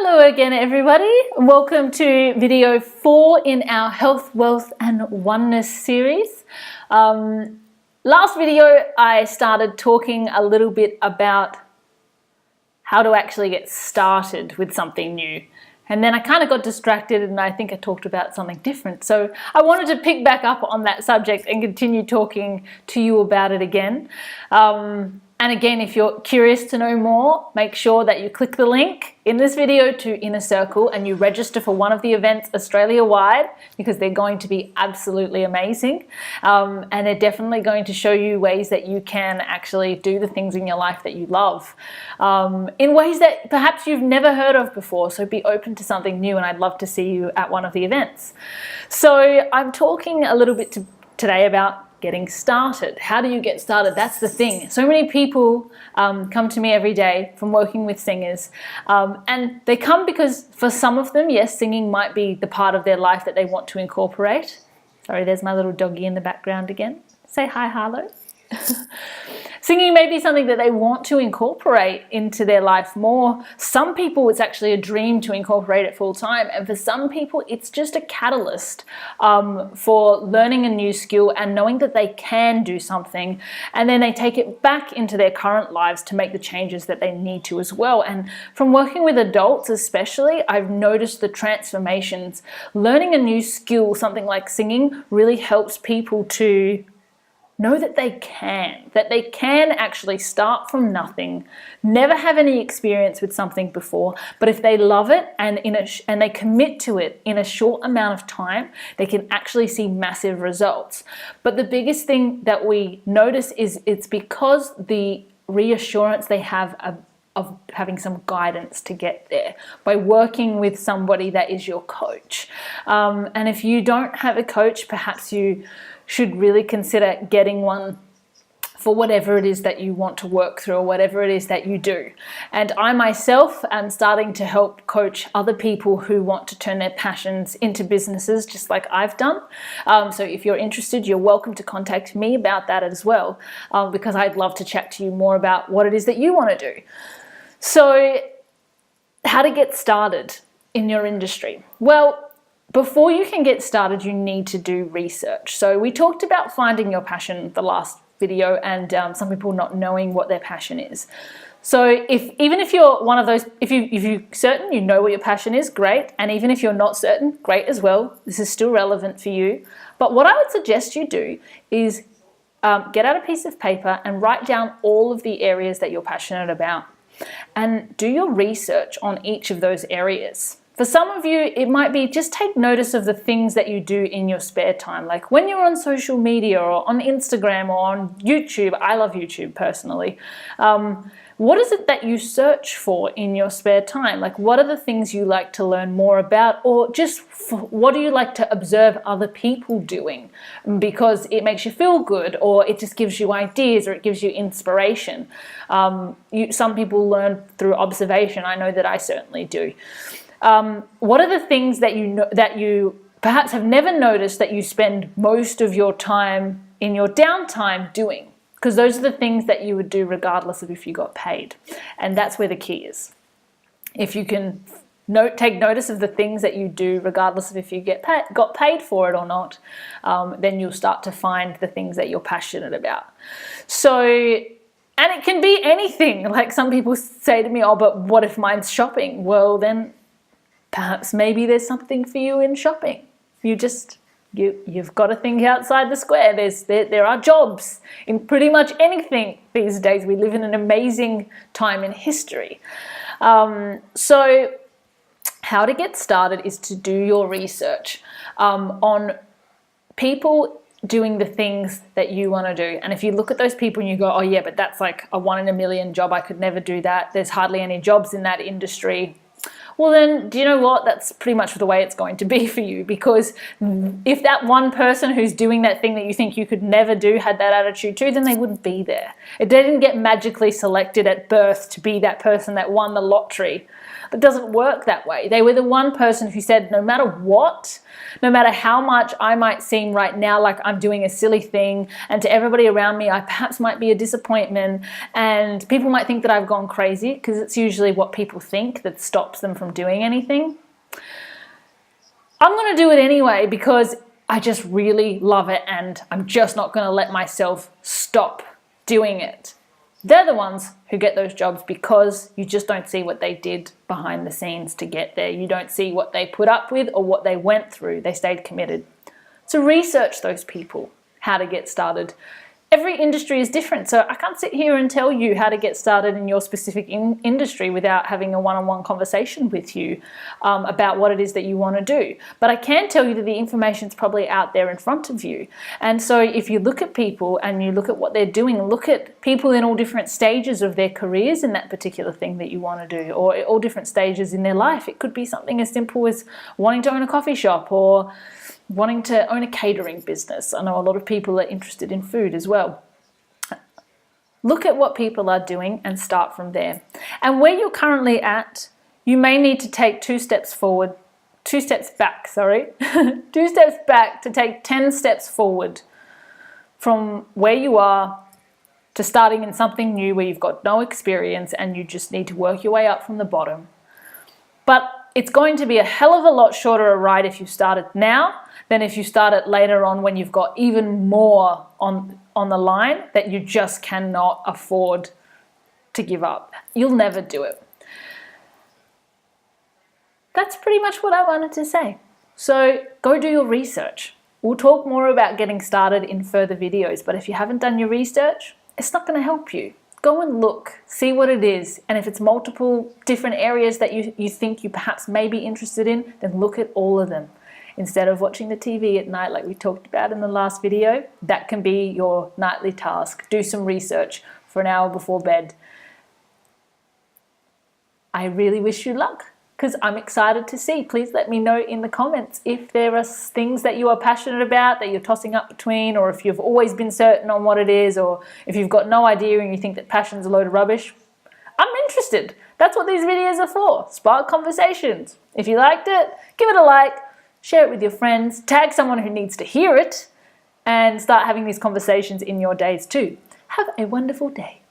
Hello again, everybody. Welcome to video 4 in our Health, Wealth and Oneness series. Last video, I started talking a little bit about how to actually get started with something new. And then I kind of got distracted and I think I talked about something different. So I wanted to pick back up on that subject and continue talking to you about it again. And again, if you're curious to know more, make sure that you click the link in this video to Inner Circle and you register for one of the events Australia-wide, because they're going to be absolutely amazing. And they're definitely going to show you ways that you can actually do the things in your life that you love, in ways that perhaps you've never heard of before. So be open to something new, and I'd love to see you at one of the events. So I'm talking a little bit today about getting started. How do you get started? That's the thing. So many people come to me every day from working with singers, and they come because for some of them, yes, singing might be the part of their life that they want to incorporate. Sorry, there's my little doggy in the background again. Say hi, Harlow. Singing may be something that they want to incorporate into their life more. Some people, it's actually a dream to incorporate it full time. And for some people, it's just a catalyst for learning a new skill and knowing that they can do something. And then they take it back into their current lives to make the changes that they need to as well. And from working with adults especially, I've noticed the transformations. Learning a new skill, something like singing, really helps people to know that they can actually start from nothing, never have any experience with something before, but if they love it and they commit to it in a short amount of time, they can actually see massive results. But the biggest thing that we notice is it's because the reassurance they have of having some guidance to get there by working with somebody that is your coach. And if you don't have a coach, perhaps you should really consider getting one for whatever it is that you want to work through or whatever it is that you do. And I myself am starting to help coach other people who want to turn their passions into businesses, just like I've done. So if you're interested, you're welcome to contact me about that as well, because I'd love to chat to you more about what it is that you want to do. So how to get started in your industry? Well, before you can get started, you need to do research. So we talked about finding your passion the last video, and some people not knowing what their passion is. So even if you're one of those, if you're certain you know what your passion is, great. And even if you're not certain, great as well. This is still relevant for you. But what I would suggest you do is get out a piece of paper and write down all of the areas that you're passionate about, and do your research on each of those areas. For some of you, it might be just take notice of the things that you do in your spare time. Like when you're on social media or on Instagram or on YouTube. I love YouTube personally. What is it that you search for in your spare time? Like what are the things you like to learn more about, or just what do you like to observe other people doing because it makes you feel good, or it just gives you ideas, or it gives you inspiration? Some people learn through observation. I know that I certainly do. What are the things that you perhaps have never noticed that you spend most of your time in your downtime doing? Because those are the things that you would do regardless of if you got paid. And that's where the key is. If you can take notice of the things that you do regardless of if you got paid for it or not, then you'll start to find the things that you're passionate about. So, and it can be anything. Like some people say to me, oh, but what if mine's shopping? Well, then perhaps maybe there's something for you in shopping. You've got to think outside the square. There are jobs in pretty much anything these days. We live in an amazing time in history. So how to get started is to do your research on people doing the things that you want to do. And if you look at those people and you go, oh yeah, but that's like a 1 in a million job. I could never do that. There's hardly any jobs in that industry. Well then, do you know what? That's pretty much the way it's going to be for you, because if that one person who's doing that thing that you think you could never do had that attitude too, then they wouldn't be there. They didn't get magically selected at birth to be that person that won the lottery. but it doesn't work that way. They were the one person who said, no matter what, no matter how much I might seem right now like I'm doing a silly thing, and to everybody around me I perhaps might be a disappointment, and people might think that I've gone crazy, because it's usually what people think that stops them from doing anything. I'm going to do it anyway because I just really love it, and I'm just not going to let myself stop doing it. They're the ones who get those jobs because you just don't see what they did behind the scenes to get there. You don't see what they put up with or what they went through. They stayed committed. So research those people, how to get started. Every industry is different, so I can't sit here and tell you how to get started in your specific industry without having a one-on-one conversation with you about what it is that you want to do. But I can tell you that the information's probably out there in front of you. And so if you look at people and you look at what they're doing, look at people in all different stages of their careers in that particular thing that you want to do, or all different stages in their life. It could be something as simple as wanting to own a coffee shop, or wanting to own a catering business. I know a lot of people are interested in food as well. Look at what people are doing and start from there. And where you're currently at, you may need to take 2 steps back, 2 steps back to take 10 steps forward from where you are to starting in something new where you've got no experience and you just need to work your way up from the bottom. But it's going to be a hell of a lot shorter a ride if you start it now than if you start it later on when you've got even more on the line that you just cannot afford to give up. You'll never do it. That's pretty much what I wanted to say. So go do your research. We'll talk more about getting started in further videos, but if you haven't done your research, it's not going to help you. Go and look, see what it is, and if it's multiple different areas that you think you perhaps may be interested in, then look at all of them. Instead of watching the TV at night like we talked about in the last video, that can be your nightly task. Do some research for an hour before bed. I really wish you luck, because I'm excited to see. Please let me know in the comments if there are things that you are passionate about, that you're tossing up between, or if you've always been certain on what it is, or if you've got no idea and you think that passion's a load of rubbish. I'm interested. That's what these videos are for. Spark conversations. If you liked it, give it a like, share it with your friends, tag someone who needs to hear it, and start having these conversations in your days too. Have a wonderful day.